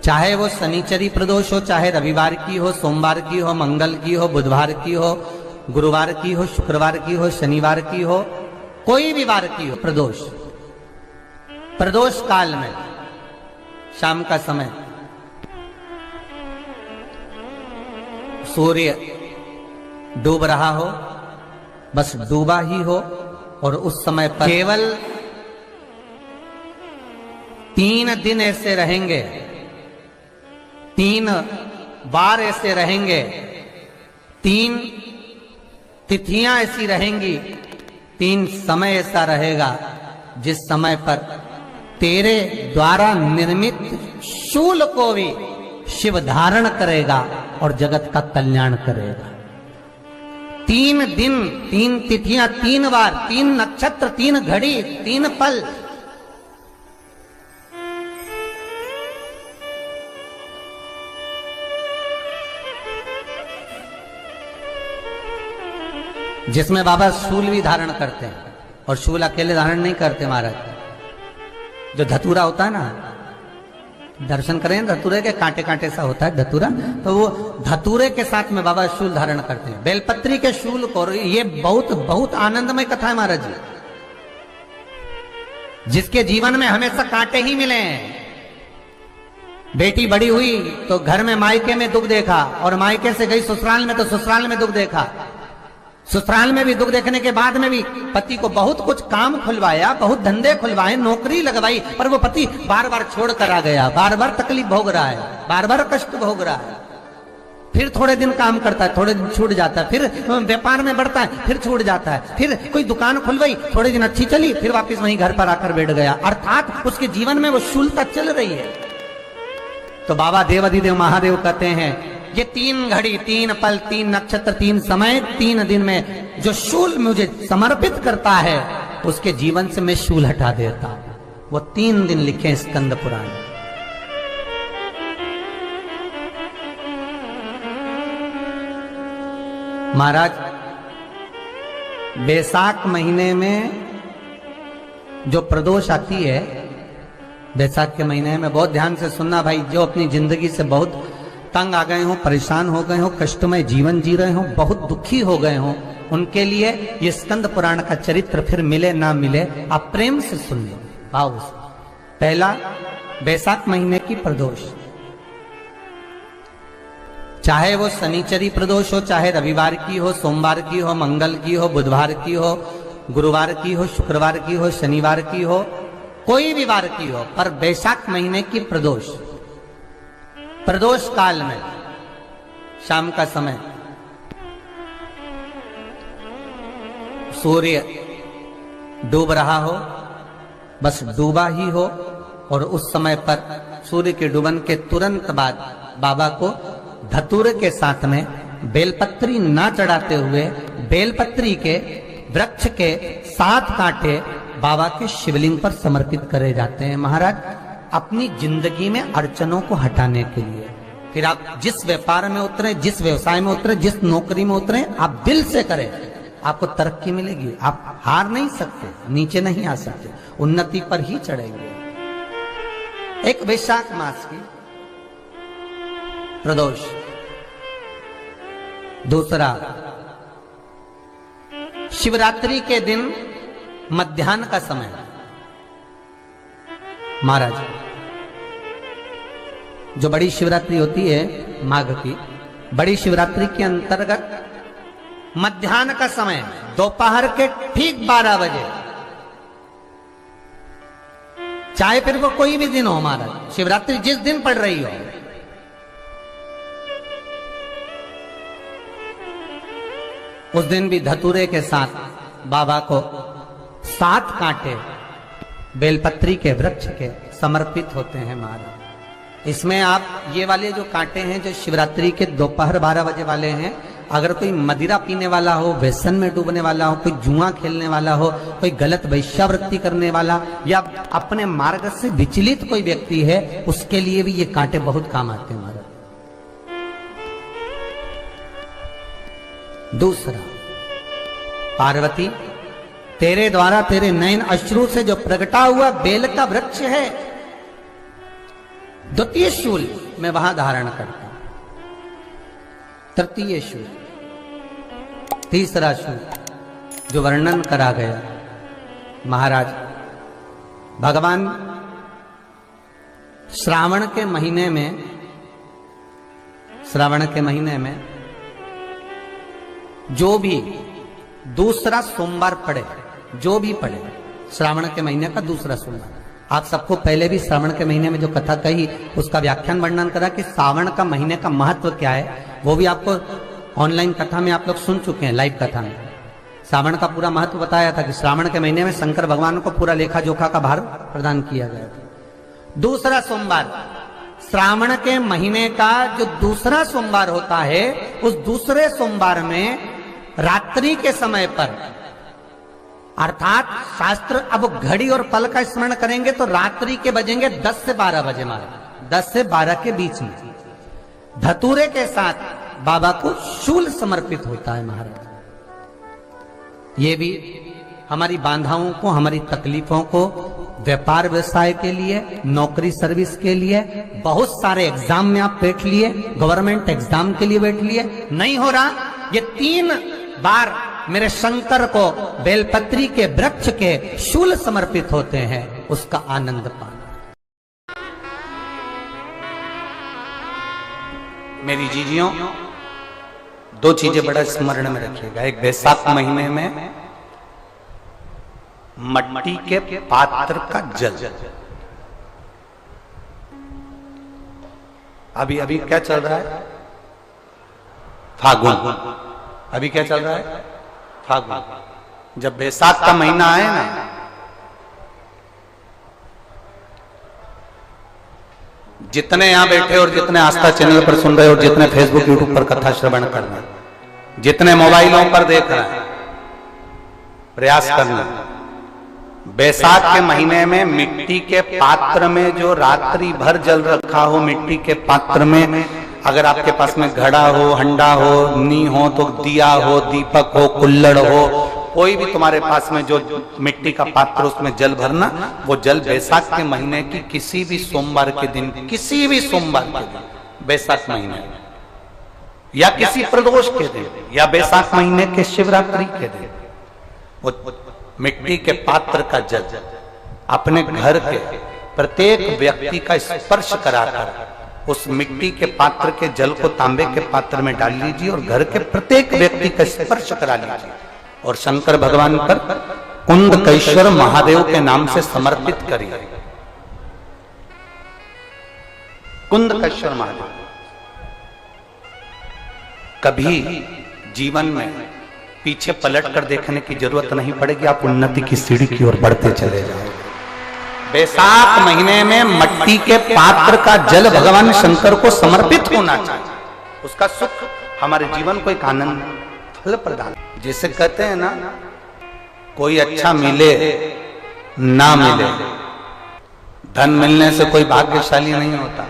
चाहे वो शनिचरी प्रदोष हो, चाहे रविवार की हो, सोमवार की हो, मंगल की हो, बुधवार की हो, गुरुवार की हो, शुक्रवार की हो, शनिवार की हो, कोई भी वार की हो, प्रदोष काल में शाम का समय सूर्य डूब रहा हो, बस डूबा ही हो, और उस समय पर केवल 3 दिन ऐसे रहेंगे, 3 बार ऐसे रहेंगे, 3 तिथियां ऐसी रहेंगी, 3 समय ऐसा रहेगा जिस समय पर तेरे द्वारा निर्मित शूल को भी शिव धारण करेगा और जगत का कल्याण करेगा। 3 दिन, 3 तिथियां, 3 बार, 3 नक्षत्र, 3 घड़ी, 3 पल। जिसमें बाबा शूल भी धारण करते हैं, और शूल अकेले धारण नहीं करते महाराज। जो धतूरा होता है ना, दर्शन करें धतूरे के, कांटे कांटे सा होता है धतूरा, तो वो धतूरे के साथ में बाबा शूल धारण करते हैं, बेलपत्री के शूल को। ये बहुत बहुत आनंदमय कथा है महाराज जी। जिसके जीवन में हमेशा कांटे ही मिले हैं। बेटी बड़ी हुई तो घर में मायके में दुख देखा, और मायके से गई ससुराल में तो ससुराल में दुख देखा। ससुराल में भी दुख देखने के बाद में भी पति को बहुत कुछ काम खुलवाया, बहुत धंधे खुलवाए, नौकरी लगवाई, पर वो पति बार बार छोड़ कर आ गया, बार बार तकलीफ भोग रहा है, बार बार कष्ट भोग रहा है। फिर थोड़े दिन काम करता है, थोड़े दिन छूट जाता है, फिर व्यापार में बढ़ता है, फिर छूट जाता है, फिर कोई दुकान खुलवाई, थोड़े दिन अच्छी चली, फिर वापस वहीं घर पर आकर बैठ गया। अर्थात उसके जीवन में वो शूलता चल रही है। तो बाबा देवाधिदेव महादेव कहते हैं, ये 3 घड़ी, 3 पल, 3 नक्षत्र, 3 समय, 3 दिन में जो शूल मुझे समर्पित करता है, उसके जीवन से मैं शूल हटा देता हूं। वो 3 दिन लिखे स्कंद पुराण। महाराज, बैसाख महीने में जो प्रदोष आती है, बैसाख के महीने में बहुत ध्यान से सुनना भाई, जो अपनी जिंदगी से बहुत तंग आ गए हो, परेशान हो गए हो, कष्टमय जीवन जी रहे हो, बहुत दुखी हो गए हो, उनके लिए ये स्कंद पुराण का चरित्र फिर मिले ना मिले, आप प्रेम से सुन लो भाव से। पहला, बैसाख महीने की प्रदोष, चाहे वो शनिचरी प्रदोष हो, चाहे रविवार की हो, सोमवार की हो, मंगल की हो, बुधवार की हो, गुरुवार की हो, शुक्रवार की हो, शनिवार की हो, कोई भी वार की हो, पर बैसाख महीने की प्रदोष, प्रदोष काल में शाम का समय सूर्य डूब रहा हो, बस डूबा ही हो, और उस समय पर सूर्य के डूबन के तुरंत बाद बाबा को धतूरे के साथ में बेलपत्री ना चढ़ाते हुए, बेलपत्री के वृक्ष के 7 कांटे बाबा के शिवलिंग पर समर्पित करे जाते हैं महाराज, अपनी जिंदगी में अड़चनों को हटाने के लिए। फिर आप जिस व्यापार में उतरे, जिस व्यवसाय में उतरे, जिस नौकरी में उतरे, आप दिल से करें, आपको तरक्की मिलेगी। आप हार नहीं सकते, नीचे नहीं आ सकते, उन्नति पर ही चढ़ेंगे। एक वैशाख मास की प्रदोष। दूसरा, शिवरात्रि के दिन मध्याह्न का समय महाराज, जो बड़ी शिवरात्रि होती है माघ की, बड़ी शिवरात्रि के अंतर्गत मध्याह्न का समय, दोपहर के ठीक 12 बजे, चाहे फिर वो कोई भी दिन हो महाराज, शिवरात्रि जिस दिन पड़ रही हो, उस दिन भी धतूरे के साथ बाबा को 7 कांटे बेलपत्री के वृक्ष के समर्पित होते हैं महाराज। इसमें आप ये वाले जो कांटे हैं, जो शिवरात्रि के दोपहर 12 बजे वाले हैं, अगर कोई मदिरा पीने वाला हो, व्यसन में डूबने वाला हो, कोई जुआ खेलने वाला हो, कोई गलत वैश्यावृत्ति करने वाला, या अपने मार्ग से विचलित कोई व्यक्ति है, उसके लिए भी ये कांटे बहुत काम आते हैं महाराज। दूसरा, पार्वती, तेरे द्वारा तेरे नयन अश्रु से जो प्रगटा हुआ बेल का वृक्ष है, द्वितीय शूल मैं वहां धारण करता हूं, तृतीय शूल, तीसरा शूल जो वर्णन करा गया महाराज भगवान श्रावण के महीने में जो भी दूसरा सोमवार पड़े, जो भी पड़े श्रावण के महीने का दूसरा सोमवार, आप सबको पहले भी श्रावण के महीने में जो कथा कही उसका व्याख्यान वर्णन करा कि श्रावण का महीने का महत्व क्या है, वो भी आपको ऑनलाइन कथा में आप लोग सुन चुके हैं, लाइव कथा में श्रावण का पूरा महत्व बताया था कि श्रावण के महीने में शंकर भगवान को पूरा लेखा जोखा का भार प्रदान किया गया था। दूसरा सोमवार, श्रावण के महीने का जो दूसरा सोमवार होता है, उस दूसरे सोमवार में रात्रि के समय पर, अर्थात शास्त्र अब घड़ी और पल का स्मरण करेंगे तो रात्रि के बजेंगे 10 से 12 बजे, मारे 10 से 12 के बीच में धतूरे के साथ बाबा को शूल समर्पित होता है महाराज। ये भी हमारी बाधाओं को, हमारी तकलीफों को, व्यापार व्यवसाय के लिए, नौकरी सर्विस के लिए, बहुत सारे एग्जाम में आप बैठ लिए, गवर्नमेंट एग्जाम के लिए बैठ लिए, नहीं हो रहा, ये 3 बार मेरे शंकर को बेलपत्री के वृक्ष के शूल समर्पित होते हैं, उसका आनंद पाना। मेरी जीजियों, 2 चीजें बड़ा स्मरण में रखिएगा। एक, बैसाख महीने में मट्टी के पात्र का जल, अभी क्या चल रहा है, फागुन, अभी क्या चल रहा है, फागुन। जब बैसाख का महीना आए ना, जितने यहां बैठे और जितने आस्था चैनल पर सुन रहे हो, जितने फेसबुक यूट्यूब पर कथा श्रवण कर रहे हैं, जितने मोबाइलों पर देख रहे हैं, प्रयास करना, बैसाख के महीने में मिट्टी के पात्र में जो रात्रि भर जल रखा हो, मिट्टी के पात्र में, अगर आपके पास में घड़ा हो, हंडा हो, नी हो, तो दिया हो, दीपक हो, कुल्लड़ हो, कोई भी तुम्हारे पास में जो मिट्टी का पात्र, उसमें जल भरना। वो जल बैसाख के महीने की किसी भी सोमवार के दिन, किसी भी सोमवार के दिन, बैसाख महीने में, या किसी प्रदोष के दिन, या बैसाख महीने के शिवरात्रि के दिन, वो मिट्टी के पात्र का जल अपने घर के प्रत्येक व्यक्ति का स्पर्श कराकर उस मिट्टी के पात्र के जल को तांबे के पात्र में डाल लीजिए और घर के प्रत्येक व्यक्ति का स्पर्श करा लीजिए और शंकर भगवान पर कुंदकेश्वर महादेव के नाम से समर्पित करिए। कुंदकेश्वर महादेव, कभी जीवन में पीछे पलट कर देखने की जरूरत नहीं पड़ेगी, आप उन्नति की सीढ़ी की ओर बढ़ते चले जाओगे। बैसाख महीने में मट्टी के पात्र का जल भगवान शंकर को समर्पित होना चाहिए, उसका सुख हमारे जीवन को एक आनंद फल प्रदान। जैसे कहते हैं ना, कोई अच्छा मिले ना मिले, धन मिलने से कोई भाग्यशाली नहीं होता,